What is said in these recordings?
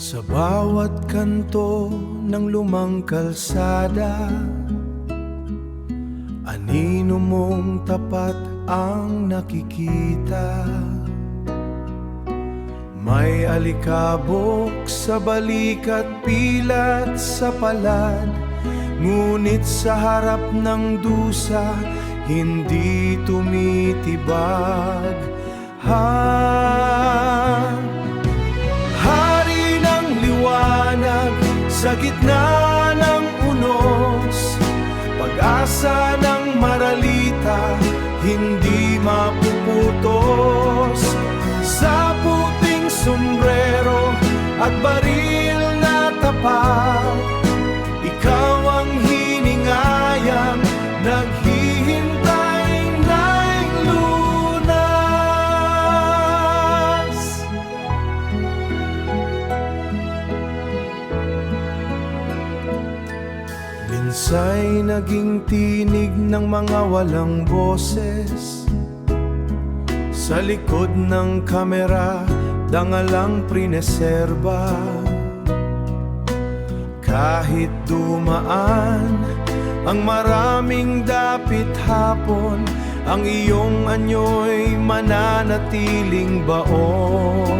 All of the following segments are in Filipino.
Sa bawat kanto ng lumang kalsada, anino mong tapat ang nakikita. May alikabok sa balikat, pilat sa palad, ngunit sa harap ng dusa hindi tumitibag. Hari ng liwanag sa gitna ng unos, pag-asa ng maralita hindi mapuputos. Sa puting sombrero at baril na tapat, ikaw ang hiningayang naghihintay ng lunas. Minsa'y naging tinig ng mga walang boses, sa likod ng kamera dangalang prineserba. Kahit dumaan ang maraming dapit hapon, ang iyong anyo'y mananatiling baon.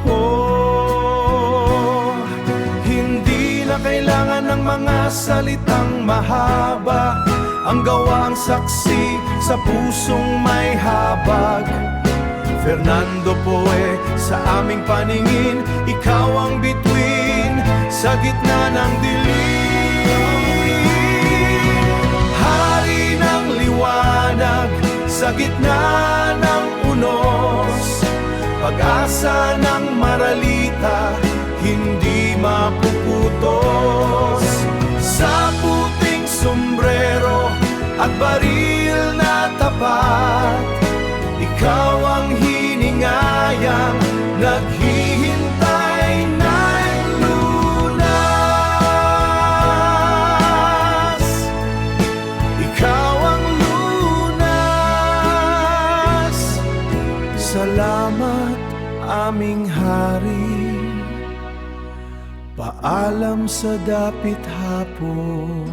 Oh, hindi na kailangan ng mga salitang mahaba, ang gawa ang saksi sa pusong may habag. Fernando Poe, sa aming paningin, ikaw ang bituin sa gitna ng dilim. Hari ng liwanag sa gitna ng unos, pag-asa ng maralita hindi mapuputos. Sa puting sombrero at baril na tapat, ikaw ang hiningayang naghihintay ng lunas. Ikaw ang lunas. Salamat aming hari, paalam sa dapit hapon.